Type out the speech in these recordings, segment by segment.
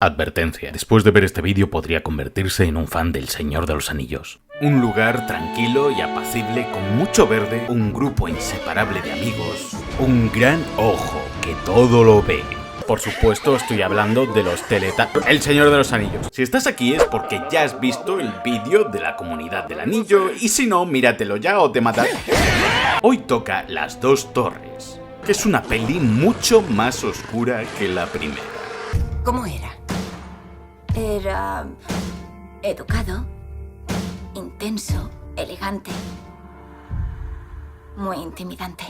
Advertencia. Después de ver este vídeo podría convertirse en un fan del Señor de los Anillos. Un lugar tranquilo y apacible con mucho verde, un grupo inseparable de amigos, un gran ojo que todo lo ve. Por supuesto estoy hablando de los El Señor de los Anillos. Si estás aquí es porque ya has visto el vídeo de la Comunidad del Anillo y si no, míratelo ya o te mataré. Hoy toca Las Dos Torres, que es una peli mucho más oscura que la primera. ¿Cómo era? Era educado, intenso, elegante, muy intimidante.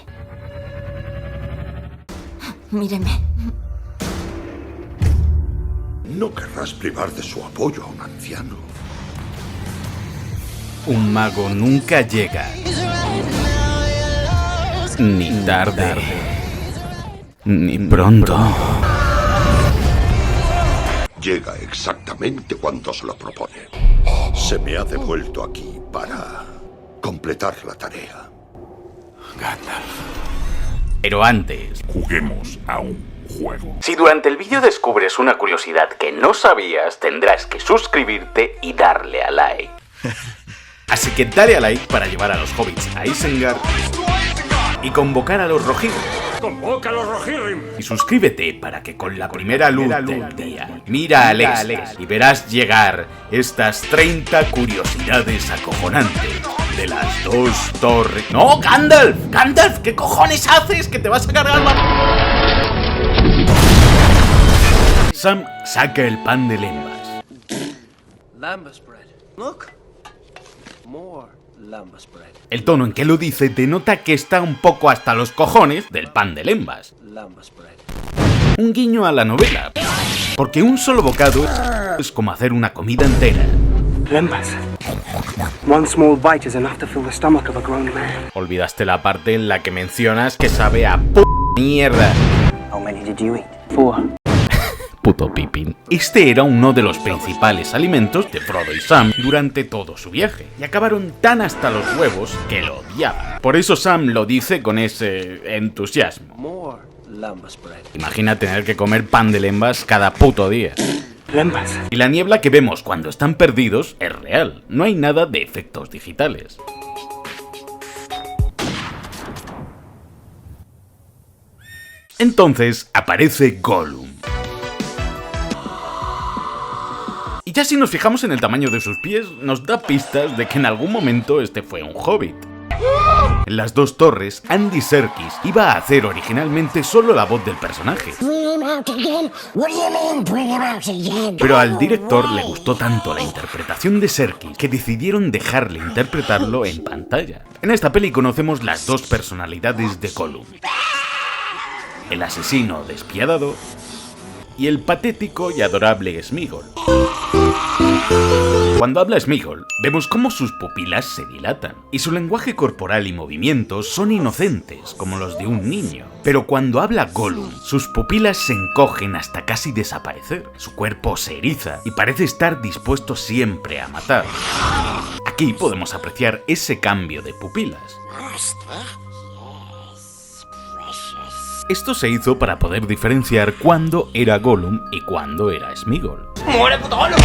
Míreme. No querrás privar de su apoyo a un anciano. Un mago nunca llega, ni tarde, ni pronto. Llega exactamente cuando se lo propone. Se me ha devuelto aquí para completar la tarea. Gandalf. Pero antes, Juguemos a un juego. si durante el vídeo descubres una curiosidad que no sabías, tendrás que suscribirte y darle a like. Así que dale a like para llevar a los hobbits a Isengard y convocar a los Rohirrim. ¡Convoca a los Rohirrim! Y suscríbete para que con la primera luz del día mira al este y verás llegar estas 30 curiosidades acojonantes de las dos torres. ¡No, Gandalf! ¡Gandalf! ¿Qué cojones haces? ¡Que te vas a cargar la... Sam saca el pan de lembas. Lambas bread. Look. More lambas bread. El tono en que lo dice denota que está un poco hasta los cojones del pan de lembas. Lambas bread. Un guiño a la novela, porque un solo bocado es como hacer una comida entera. Lembas. One small bite is enough to fill the stomach of a grown man. Olvidaste la parte en la que mencionas que sabe a mierda. How many did you eat? 4. Puto Pippin. Este era uno de los principales alimentos de Frodo y Sam durante todo su viaje, y acabaron tan hasta los huevos que lo odiaban. Por eso Sam lo dice con ese entusiasmo. More lambas bread. Imagina tener que comer pan de lembas cada puto día. Lembas. Y la niebla que vemos cuando están perdidos es real, no hay nada de efectos digitales. Entonces aparece Gollum. Y ya si nos fijamos en el tamaño de sus pies, nos da pistas de que en algún momento este fue un hobbit. En Las Dos Torres, Andy Serkis iba a hacer originalmente solo la voz del personaje. Pero al director le gustó tanto la interpretación de Serkis que decidieron dejarle interpretarlo en pantalla. En esta peli conocemos las dos personalidades de Gollum: el asesino despiadado y el patético y adorable Sméagol. Cuando habla Sméagol, vemos cómo sus pupilas se dilatan, y su lenguaje corporal y movimientos son inocentes, como los de un niño. Pero cuando habla Gollum, sus pupilas se encogen hasta casi desaparecer, su cuerpo se eriza y parece estar dispuesto siempre a matar. Aquí podemos apreciar ese cambio de pupilas. Esto se hizo para poder diferenciar cuándo era Gollum y cuándo era Sméagol. ¡Muere, puto Gollum!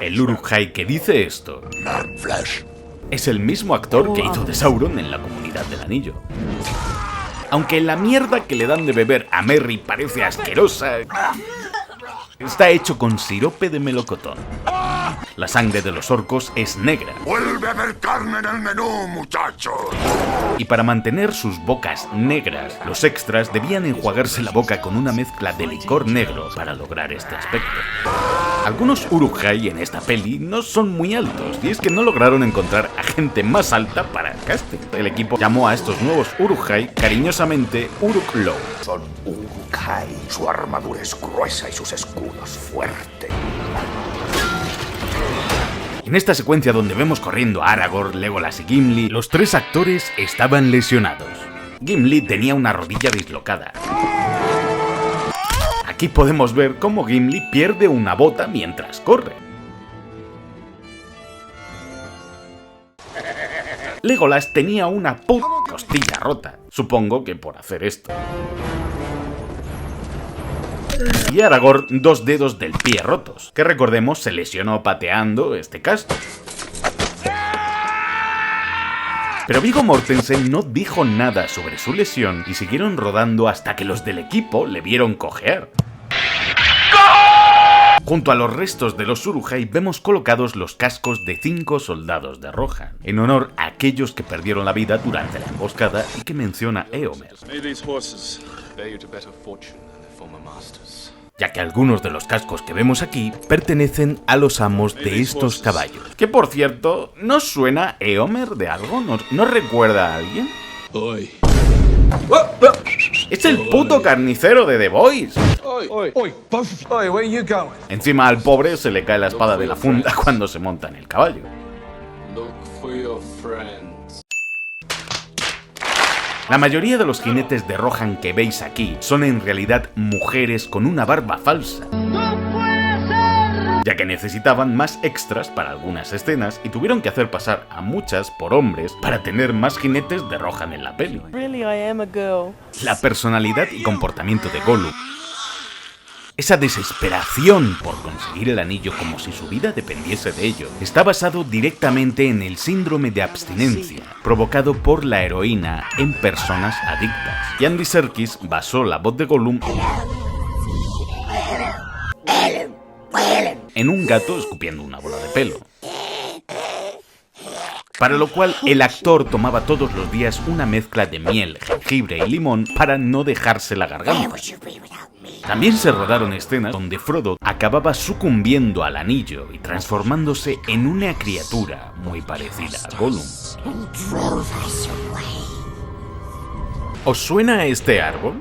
El Uruk-hai que dice esto es el mismo actor que hizo de Sauron en la Comunidad del Anillo. Aunque la mierda que le dan de beber a Merry parece asquerosa, está hecho con sirope de melocotón. La sangre de los orcos es negra. ¡Vuelve a haber carne en el menú, muchachos! Y para mantener sus bocas negras, los extras debían enjuagarse la boca con una mezcla de licor negro para lograr este aspecto. Algunos Uruk-hai en esta peli no son muy altos, y es que no lograron encontrar a gente más alta para el casting. El equipo llamó a estos nuevos Uruk-hai cariñosamente Uruk-lou. Son Uruk-hai. Su armadura es gruesa y sus escudos fuertes. En esta secuencia donde vemos corriendo a Aragorn, Legolas y Gimli, los tres actores estaban lesionados. Gimli tenía una rodilla dislocada. Aquí podemos ver cómo Gimli pierde una bota mientras corre. Legolas tenía una puta costilla rota, supongo que por hacer esto. y Aragorn 2 dedos del pie rotos, que recordemos se lesionó pateando este casco. Pero Viggo Mortensen no dijo nada sobre su lesión y siguieron rodando hasta que los del equipo le vieron cojear. Junto a los restos de los Uruk-hai vemos colocados los cascos de 5 soldados de Rohan, en honor a aquellos que perdieron la vida durante la emboscada y que menciona Éomer, ya que algunos de los cascos que vemos aquí pertenecen a los amos de estos caballos. Que por cierto, ¿no suena Éomer de algo? ¿No recuerda a alguien? ¡Es el puto carnicero de The Boys! Encima al pobre se le cae la espada de la funda cuando se monta en el caballo. La mayoría de los jinetes de Rohan que veis aquí son en realidad mujeres con una barba falsa, ya que necesitaban más extras para algunas escenas y tuvieron que hacer pasar a muchas por hombres para tener más jinetes de Rohan en la peli. La personalidad y comportamiento de Gollum, esa desesperación por conseguir el anillo como si su vida dependiese de ello, está basado directamente en el síndrome de abstinencia provocado por la heroína en personas adictas. Y Andy Serkis basó la voz de Gollum en un gato escupiendo una bola de pelo, para lo cual el actor tomaba todos los días una mezcla de miel, jengibre y limón para no dejarse la garganta. También se rodaron escenas donde Frodo acababa sucumbiendo al anillo y transformándose en una criatura muy parecida a Gollum. ¿Os suena este árbol?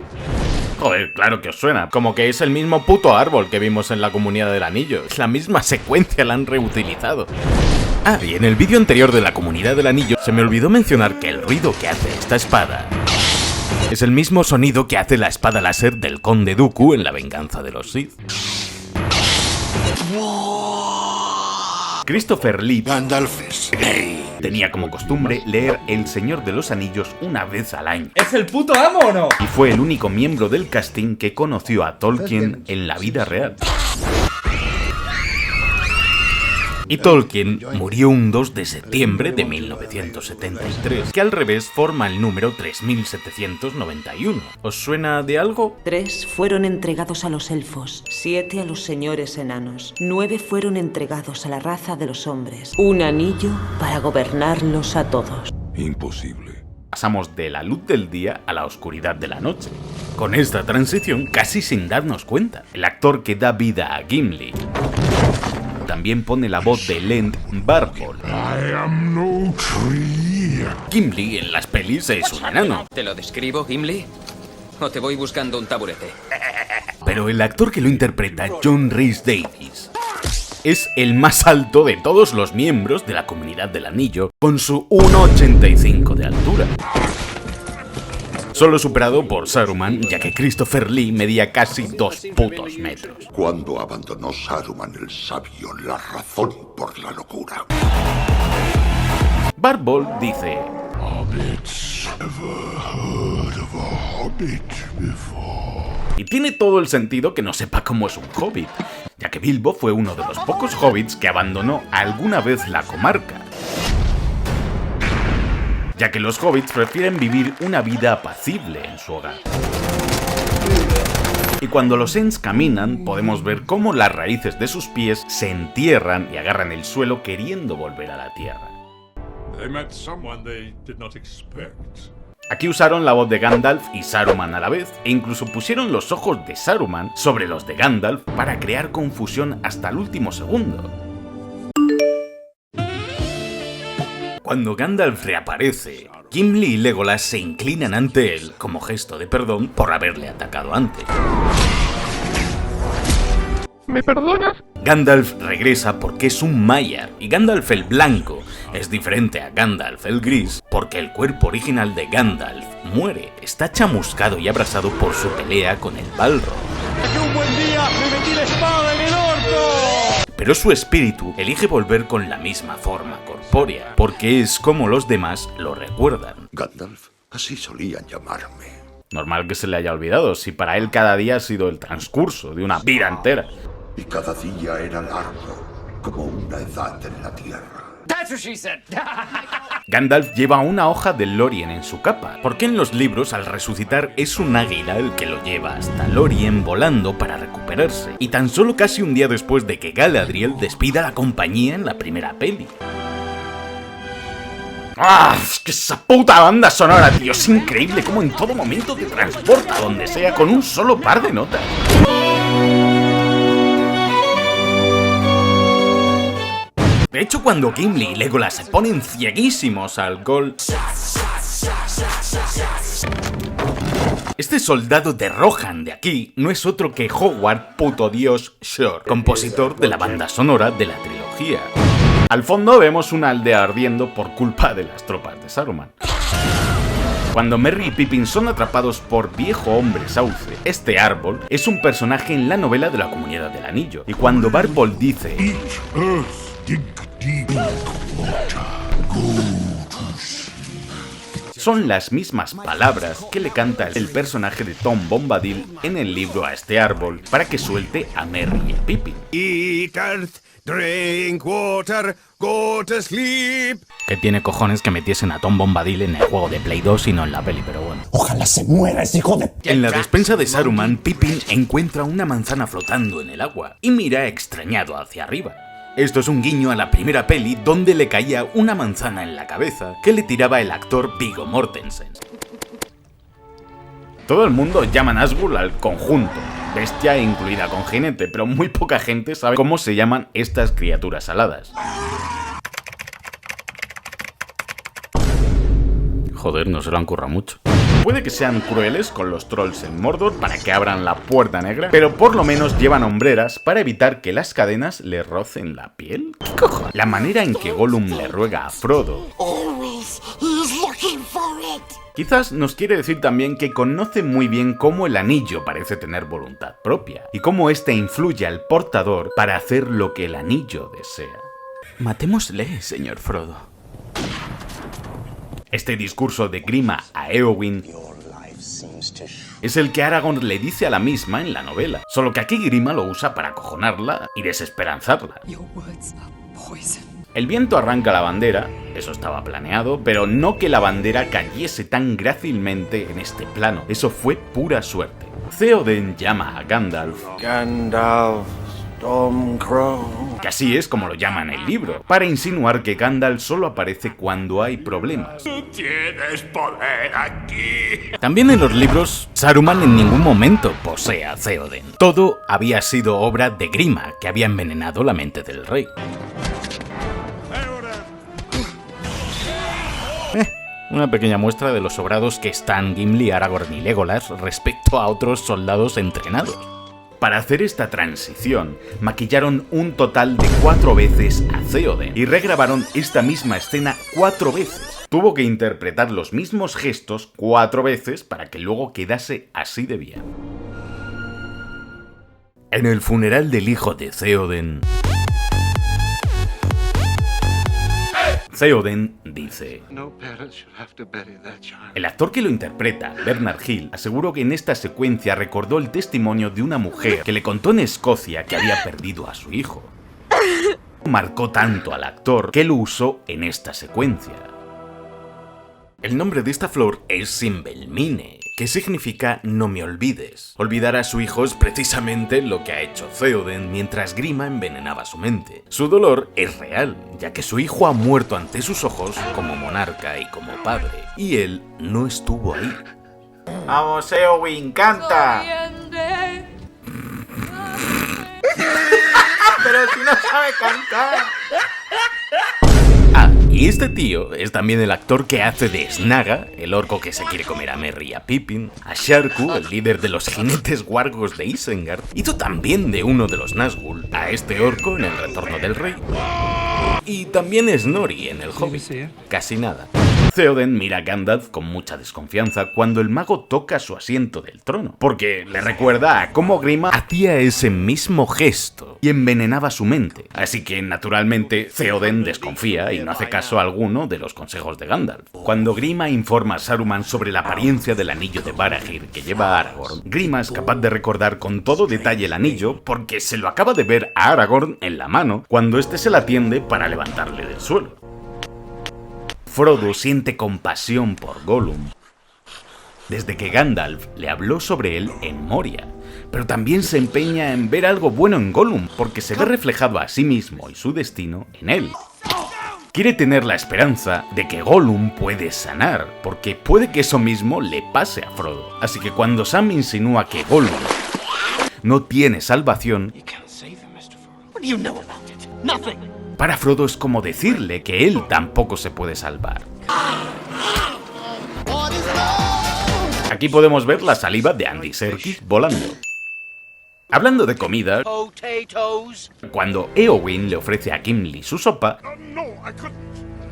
Joder, claro que os suena. Como que es el mismo puto árbol que vimos en la Comunidad del Anillo. Es la misma secuencia, la han reutilizado. Ah, y en el vídeo anterior de la Comunidad del Anillo se me olvidó mencionar que el ruido que hace esta espada es el mismo sonido que hace la espada láser del Conde Dooku en La Venganza de los Sith. Christopher Lee tenía como costumbre leer El Señor de los Anillos una vez al año. ¿Es el puto amo o no? Y fue el único miembro del casting que conoció a Tolkien en la vida real. Y Tolkien murió un 2 de septiembre de 1973, que al revés forma el número 3791. ¿Os suena de algo? 3 fueron entregados a los elfos, 7 a los señores enanos, 9 fueron entregados a la raza de los hombres. Un anillo para gobernarlos a todos. Imposible. Pasamos de la luz del día a la oscuridad de la noche. Con esta transición casi sin darnos cuenta. El actor que da vida a Gimli también pone la voz de Lend Barbol. Gimli en las pelis es un enano. ¿Te lo describo, Gimli? ¿O te voy buscando un taburete? Pero el actor que lo interpreta, John Rhys Davies, es el más alto de todos los miembros de la Comunidad del Anillo, con su 1,85 de altura. Solo superado por Saruman, ya que Christopher Lee medía casi 2 putos metros. ¿Cuándo abandonó Saruman el sabio la razón por la locura? Barbol dice: y tiene todo el sentido que no sepa cómo es un hobbit, ya que Bilbo fue uno de los pocos hobbits que abandonó alguna vez la comarca, ya que los hobbits prefieren vivir una vida apacible en su hogar. Y cuando los Ents caminan, podemos ver cómo las raíces de sus pies se entierran y agarran el suelo queriendo volver a la tierra. Aquí usaron la voz de Gandalf y Saruman a la vez, e incluso pusieron los ojos de Saruman sobre los de Gandalf para crear confusión hasta el último segundo. Cuando Gandalf reaparece, Gimli y Legolas se inclinan ante él como gesto de perdón por haberle atacado antes. ¿Me perdonas? Gandalf regresa porque es un Maiar, y Gandalf el Blanco es diferente a Gandalf el Gris porque el cuerpo original de Gandalf muere, está chamuscado y abrasado por su pelea con el Balrog. ¡Un buen día! ¡Me metí la espada en el orto! Pero su espíritu elige volver con la misma forma corpórea, porque es como los demás lo recuerdan. Gandalf, así solían llamarme. Normal que se le haya olvidado, si para él cada día ha sido el transcurso de una vida entera. Y cada día era largo, como una edad en la tierra. Gandalf lleva una hoja de Lórien en su capa, porque en los libros al resucitar es un águila el que lo lleva hasta Lórien volando para recuperarse, y tan solo casi un día después de que Galadriel despida a la compañía en la primera peli. ¡Ah! Es que esa puta banda sonora, tío, es increíble cómo en todo momento te transporta a donde sea con un solo par de notas. De hecho, cuando Gimli y Legolas se ponen cieguísimos al gol... Este soldado de Rohan de aquí no es otro que Howard puto Dios Shore, compositor de la banda sonora de la trilogía. Al fondo vemos una aldea ardiendo por culpa de las tropas de Saruman. Cuando Merry y Pippin son atrapados por Viejo Hombre Sauce, este árbol es un personaje en la novela de la Comunidad del Anillo. Y cuando Barbold dice... son las mismas palabras que le canta el personaje de Tom Bombadil en el libro a este árbol para que suelte a Merry y a Pippin. Eat earth, drink water, go to sleep. Que tiene cojones que metiesen a Tom Bombadil en el juego de Play 2 y no en la peli, pero bueno. Ojalá se muera ese hijo de... En la despensa de Saruman, Pippin encuentra una manzana flotando en el agua y mira extrañado hacia arriba. Esto es un guiño a la primera peli donde le caía una manzana en la cabeza que le tiraba el actor Viggo Mortensen. Todo el mundo llama Nazgûl al conjunto, bestia incluida con jinete, pero muy poca gente sabe cómo se llaman estas criaturas aladas. Joder, no se lo han currado mucho. Puede que sean crueles con los trolls en Mordor para que abran la puerta negra, pero por lo menos llevan hombreras para evitar que las cadenas le rocen la piel. ¿Qué cojones? La manera en que Gollum le ruega a Frodo... quizás nos quiere decir también que conoce muy bien cómo el anillo parece tener voluntad propia, y cómo éste influye al portador para hacer lo que el anillo desea. Matémosle, señor Frodo. Este discurso de Grima a Éowyn es el que Aragorn le dice a la misma en la novela, solo que aquí Grima lo usa para acojonarla y desesperanzarla. El viento arranca la bandera, eso estaba planeado, pero no que la bandera cayese tan grácilmente en este plano, eso fue pura suerte. Theoden llama a Gandalf Stormcrow, que así es como lo llama en el libro, para insinuar que Gandalf solo aparece cuando hay problemas. ¡Tú tienes poder aquí! También en los libros, Saruman en ningún momento posee a Theoden. Todo había sido obra de Grima, que había envenenado la mente del rey. Una pequeña muestra de los sobrados que están Gimli, Aragorn y Legolas respecto a otros soldados entrenados. Para hacer esta transición, maquillaron un total de 4 veces a Theoden y regrabaron esta misma escena 4 veces. Tuvo que interpretar los mismos gestos 4 veces para que luego quedase así de bien. En el funeral del hijo de Theoden, Theoden dice... El actor que lo interpreta, Bernard Hill, aseguró que en esta secuencia recordó el testimonio de una mujer que le contó en Escocia que había perdido a su hijo. Marcó tanto al actor que lo usó en esta secuencia. El nombre de esta flor es Simbelmine, que significa no me olvides. Olvidar a su hijo es precisamente lo que ha hecho Theoden mientras Grima envenenaba su mente. Su dolor es real, ya que su hijo ha muerto ante sus ojos como monarca y como padre, y él no estuvo ahí. ¡Vamos, Éowyn, canta! ¡Pero si no sabe cantar! Ah, y este tío es también el actor que hace de Snaga, el orco que se quiere comer a Merry y a Pippin, a Sharku, el líder de los jinetes guargos de Isengard, hizo también de uno de los Nazgûl, a este orco en El Retorno del Rey, y también Snorri en El Hobbit. Casi nada. Theoden mira a Gandalf con mucha desconfianza cuando el mago toca su asiento del trono, porque le recuerda a cómo Grima hacía ese mismo gesto y envenenaba su mente. Así que, naturalmente, Theoden desconfía y no hace caso alguno de los consejos de Gandalf. Cuando Grima informa a Saruman sobre la apariencia del anillo de Barahir que lleva Aragorn, Grima es capaz de recordar con todo detalle el anillo porque se lo acaba de ver a Aragorn en la mano cuando este se la tiende para levantarle del suelo. Frodo siente compasión por Gollum desde que Gandalf le habló sobre él en Moria, pero también se empeña en ver algo bueno en Gollum porque se ve reflejado a sí mismo y su destino en él. Quiere tener la esperanza de que Gollum puede sanar, porque puede que eso mismo le pase a Frodo. Así que cuando Sam insinúa que Gollum no tiene salvación, para Frodo es como decirle que él tampoco se puede salvar. Aquí podemos ver la saliva de Andy Serkis volando. Hablando de comida, cuando Éowyn le ofrece a Gimli su sopa,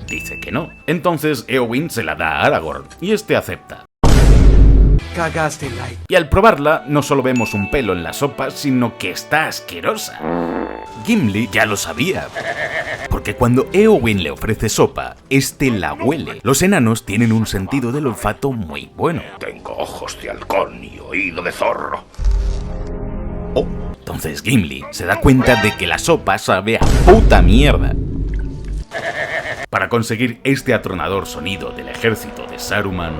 dice que no. Entonces Éowyn se la da a Aragorn y este acepta. Y al probarla, no solo vemos un pelo en la sopa, sino que está asquerosa. Gimli ya lo sabía, porque cuando Éowyn le ofrece sopa, este la huele. Los enanos tienen un sentido del olfato muy bueno. Tengo ojos de halcón y oído de zorro. Entonces Gimli se da cuenta de que la sopa sabe a puta mierda. Para conseguir este atronador sonido del ejército de Saruman,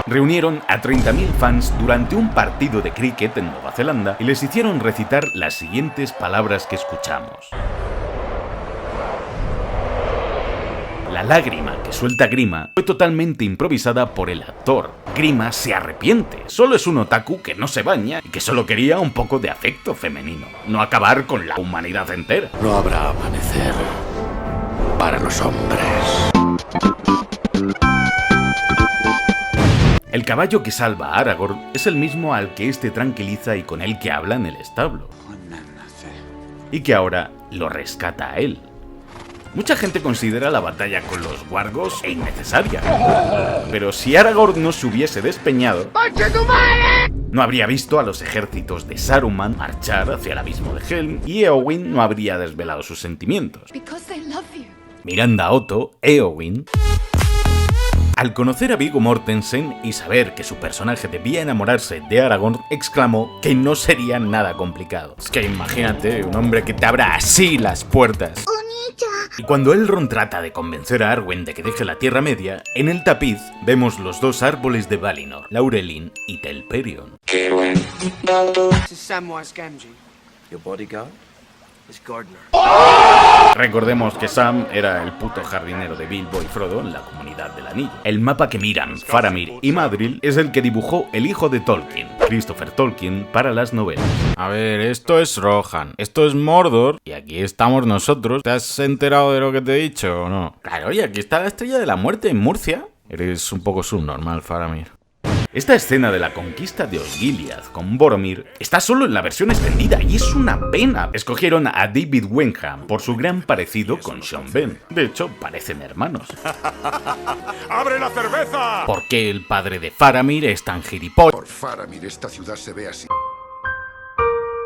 reunieron a 30.000 fans durante un partido de cricket en Nueva Zelanda y les hicieron recitar las siguientes palabras que escuchamos. La lágrima que suelta Grima fue totalmente improvisada por el actor. Grima se arrepiente, solo es un otaku que no se baña y que solo quería un poco de afecto femenino, no acabar con la humanidad entera. No habrá amanecer para los hombres. El caballo que salva a Aragorn es el mismo al que este tranquiliza y con el que habla en el establo, y que ahora lo rescata a él. Mucha gente considera la batalla con los wargos innecesaria, pero si Aragorn no se hubiese despeñado, no habría visto a los ejércitos de Saruman marchar hacia el abismo de Helm y Éowyn no habría desvelado sus sentimientos. Miranda Otto, Éowyn, al conocer a Viggo Mortensen y saber que su personaje debía enamorarse de Aragorn, exclamó que no sería nada complicado. Es que imagínate, un hombre que te abra así las puertas. Y cuando Elrond trata de convencer a Arwen de que deje la Tierra Media, en el tapiz vemos los dos árboles de Valinor, Laurelin y Telperion. Recordemos que Sam era el puto jardinero de Bilbo y Frodo en la Comunidad del Anillo. El mapa que miran Faramir y Madril es el que dibujó el hijo de Tolkien, Christopher Tolkien, para las novelas. A ver, esto es Rohan, esto es Mordor y aquí estamos nosotros. ¿Te has enterado de lo que te he dicho o no? Claro, y aquí está la Estrella de la Muerte en Murcia. Eres un poco subnormal, Faramir. Esta escena de la conquista de Osgiliath con Boromir está solo en la versión extendida y es una pena. Escogieron a David Wenham por su gran parecido con Sean Penn. De hecho, parecen hermanos. ¡Abre la cerveza! ¿Por qué el padre de Faramir es tan gilipollas? Por Faramir, esta ciudad se ve así.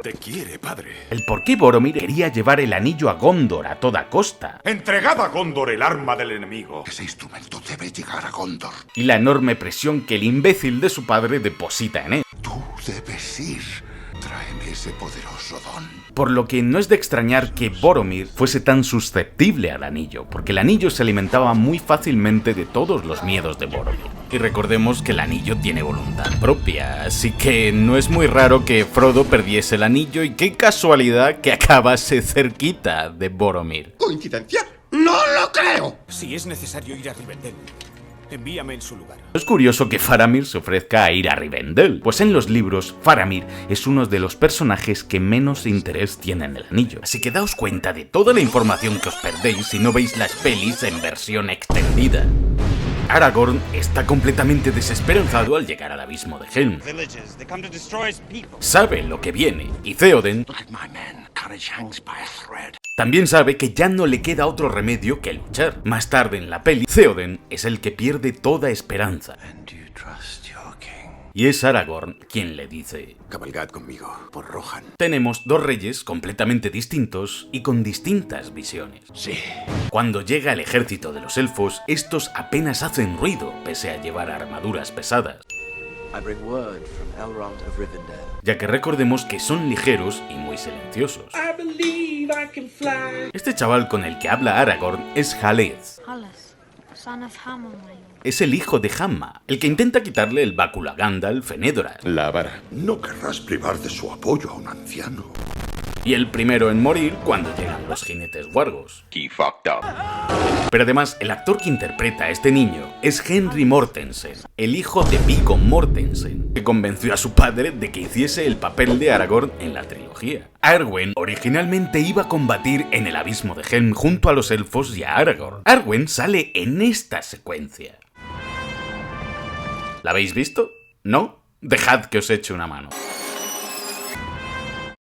Te quiere, padre. El por qué Boromir quería llevar el anillo a Gondor a toda costa. Entregad a Gondor el arma del enemigo. Ese instrumento debe llegar a Gondor. Y la enorme presión que el imbécil de su padre deposita en él. Tú debes ir. Tráeme ese poderoso don. Por lo que no es de extrañar que Boromir fuese tan susceptible al anillo, porque el anillo se alimentaba muy fácilmente de todos los miedos de Boromir. Y recordemos que el anillo tiene voluntad propia, así que no es muy raro que Frodo perdiese el anillo y qué casualidad que acabase cerquita de Boromir. ¿Coincidencia? ¡No lo creo! Si es necesario ir a Rivendell, envíame en su lugar. Es curioso que Faramir se ofrezca a ir a Rivendell, pues en los libros Faramir es uno de los personajes que menos interés tiene en el anillo. Así que daos cuenta de toda la información que os perdéis si no veis las pelis en versión extendida. Aragorn está completamente desesperanzado al llegar al abismo de Helm. Sabe lo que viene, y Theoden también sabe que ya no le queda otro remedio que luchar. Más tarde en la peli, Theoden es el que pierde toda esperanza. Y es Aragorn quien le dice: Cabalgad conmigo por Rohan. Tenemos dos reyes completamente distintos y con distintas visiones. Sí. Cuando llega el ejército de los elfos, estos apenas hacen ruido, pese a llevar armaduras pesadas. I bring word from Elrond of Rivendell. Ya que recordemos que son ligeros y muy silenciosos. Este chaval con el que habla Aragorn es Haleth. Es el hijo de Hamma, el que intenta quitarle el báculo a Gandalf en Edoras. La vara. No querrás privar de su apoyo a un anciano. Y el primero en morir cuando llegan los jinetes wargos. He fucked up. Pero además, el actor que interpreta a este niño es Henry Mortensen, el hijo de Viggo Mortensen, que convenció a su padre de que hiciese el papel de Aragorn en la trilogía. Arwen originalmente iba a combatir en el abismo de Helm junto a los elfos y a Aragorn. Arwen sale en esta secuencia. ¿La habéis visto? ¿No? Dejad que os eche una mano.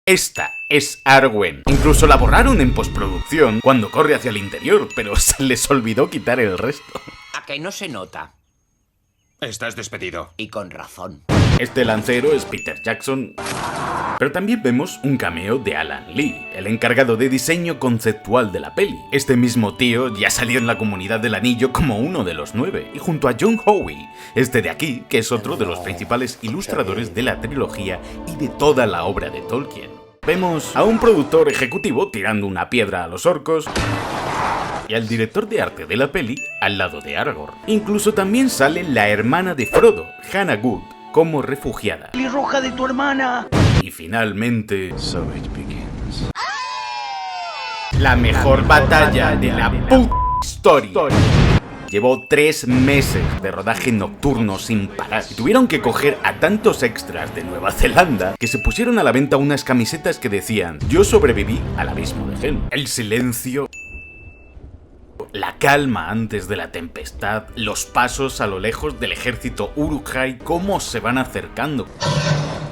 Esta es Arwen. Incluso la borraron en postproducción cuando corre hacia el interior, pero se les olvidó quitar el resto. A que no se nota. Estás despedido. Y con razón. Este lancero es Peter Jackson. Pero también vemos un cameo de Alan Lee, el encargado de diseño conceptual de la peli. Este mismo tío ya salió en la Comunidad del Anillo como uno de los 9, y junto a John Howe, este de aquí, que es otro de los principales ilustradores de la trilogía y de toda la obra de Tolkien. Vemos a un productor ejecutivo tirando una piedra a los orcos y al director de arte de la peli al lado de Aragorn. Incluso también sale la hermana de Frodo, Hannah Good, como refugiada. ¡Pelirroja de tu hermana! Y finalmente... la mejor batalla de la puta historia. Llevó 3 meses de rodaje nocturno sin parar. Y tuvieron que coger a tantos extras de Nueva Zelanda que se pusieron a la venta unas camisetas que decían: yo sobreviví al abismo de Helm. El silencio, la calma antes de la tempestad, los pasos a lo lejos del ejército Uruk-hai, cómo se van acercando.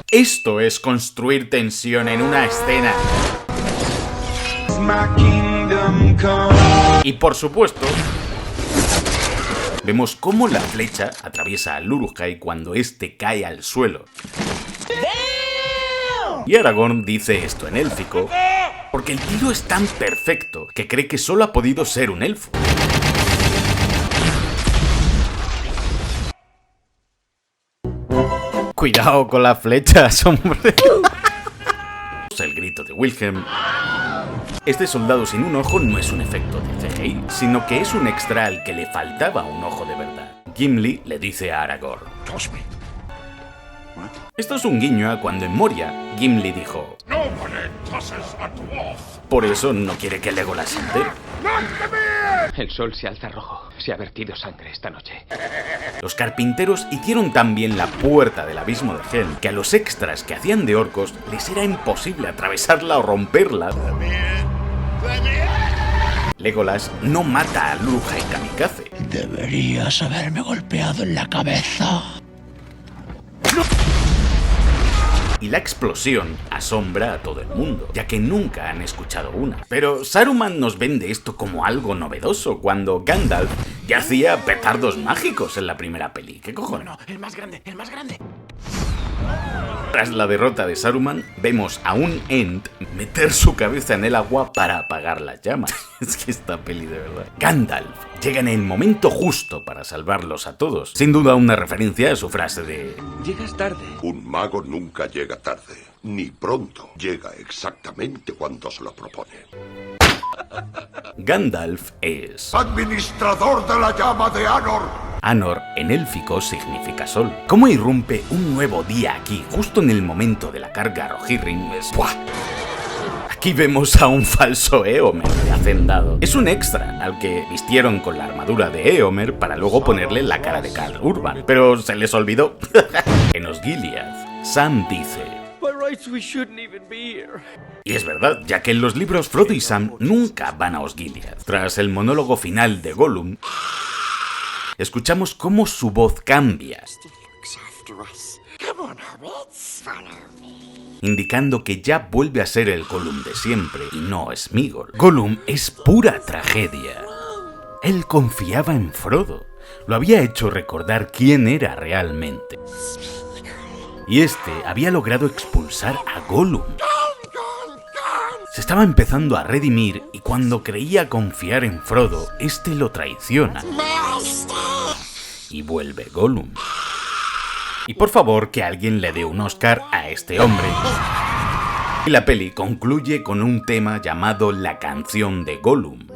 Esto es construir tensión en una escena. Y por supuesto, vemos cómo la flecha atraviesa al Uruk-hai cuando este cae al suelo. Y Aragorn dice esto en élfico porque el tiro es tan perfecto que cree que solo ha podido ser un elfo. Cuidado con las flechas, hombre. El grito de Wilhelm. Este soldado sin un ojo no es un efecto de CGI, sino que es un extra al que le faltaba un ojo de verdad. Gimli le dice a Aragorn: esto es un guiño a cuando en Moria, Gimli dijo: por eso no quiere que Legolas se entere. El sol se alza rojo. Se ha vertido sangre esta noche. Los carpinteros hicieron tan bien la puerta del abismo de Helm que a los extras que hacían de orcos les era imposible atravesarla o romperla. Legolas no mata a Uruk-hai kamikaze. Deberías haberme golpeado en la cabeza. Y la explosión asombra a todo el mundo, ya que nunca han escuchado una. Pero Saruman nos vende esto como algo novedoso, cuando Gandalf ya hacía petardos mágicos en la primera peli. ¿Qué cojones? No, el más grande, el más grande. Tras la derrota de Saruman, vemos a un Ent meter su cabeza en el agua para apagar las llamas. Es que esta peli de verdad. Gandalf llega en el momento justo para salvarlos a todos. Sin duda una referencia a su frase de: Llegas tarde. Un mago nunca llega tarde, ni pronto. Llega exactamente cuando se lo propone. Gandalf es ¡Administrador de la llama de Anor! Anor en élfico significa sol. ¿Cómo irrumpe un nuevo día aquí, justo en el momento de la carga Rohirrim? ¡Buah! Aquí vemos a un falso Éomer de hacendado. Es un extra al que vistieron con la armadura de Éomer para luego ponerle la cara de Khal Urban. Pero se les olvidó. En Osgiliath, Sam dice: y es verdad, ya que en los libros Frodo y Sam nunca van a Osgiliath. Tras el monólogo final de Gollum, escuchamos cómo su voz cambia, indicando que ya vuelve a ser el Gollum de siempre y no Sméagol. Gollum es pura tragedia. Él confiaba en Frodo, lo había hecho recordar quién era realmente. Y este había logrado expulsar a Gollum. Se estaba empezando a redimir y cuando creía confiar en Frodo, este lo traiciona. Y vuelve Gollum. Y por favor, que alguien le dé un Oscar a este hombre. Y la peli concluye con un tema llamado La canción de Gollum.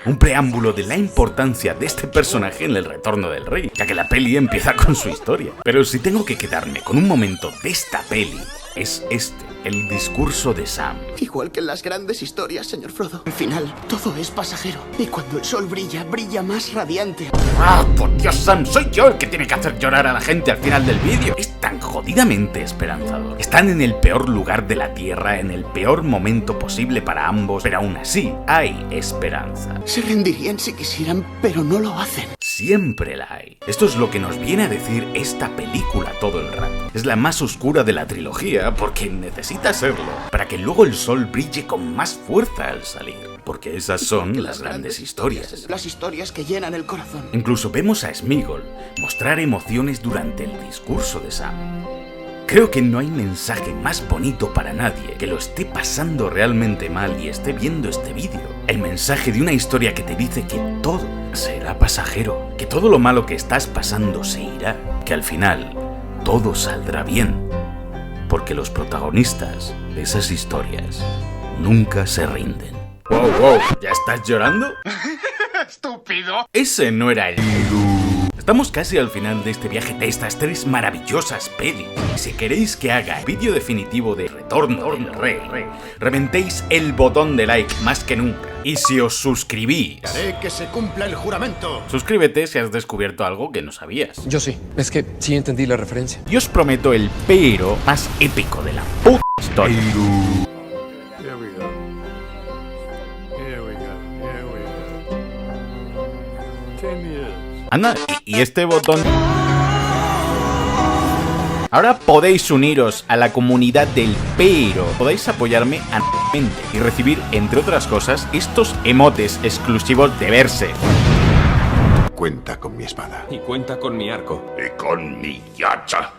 Un preámbulo de la importancia de este personaje en El retorno del rey, ya que la peli empieza con su historia. Pero si tengo que quedarme con un momento de esta peli, es este, el discurso de Sam. Igual que en las grandes historias, señor Frodo. Al final, todo es pasajero. Y cuando el sol brilla, brilla más radiante. ¡Ah, por Dios, Sam! Soy yo el que tiene que hacer llorar a la gente al final del vídeo. Es tan jodidamente esperanzador. Están en el peor lugar de la Tierra, en el peor momento posible para ambos, pero aún así hay esperanza. Se rendirían si quisieran, pero no lo hacen. Siempre la hay. Esto es lo que nos viene a decir esta película todo el rato. Es la más oscura de la trilogía porque necesita serlo, para que luego el sol brille con más fuerza al salir. Porque esas son las grandes historias. Las historias que llenan el corazón. Incluso vemos a Sméagol mostrar emociones durante el discurso de Sam. Creo que no hay mensaje más bonito para nadie que lo esté pasando realmente mal y esté viendo este vídeo. El mensaje de una historia que te dice que todo será pasajero, que todo lo malo que estás pasando se irá, que al final todo saldrá bien, porque los protagonistas de esas historias nunca se rinden. ¡Wow! ¿Ya estás llorando? ¡Estúpido! Ese no era el... Estamos casi al final de este viaje de estas tres maravillosas pelis. Si queréis que haga el vídeo definitivo de Retorno del Rey, reventéis el botón de like más que nunca. Y si os suscribís... Haré que se cumpla el juramento. Suscríbete si has descubierto algo que no sabías. Yo sí, es que sí entendí la referencia. Y os prometo el pero más épico de la puta historia. Anda, y este botón... Ahora podéis uniros a la comunidad del pero. Podéis apoyarme anualmente y recibir, entre otras cosas, estos emotes exclusivos de Verse. Cuenta con mi espada. Y cuenta con mi arco. Y con mi hacha.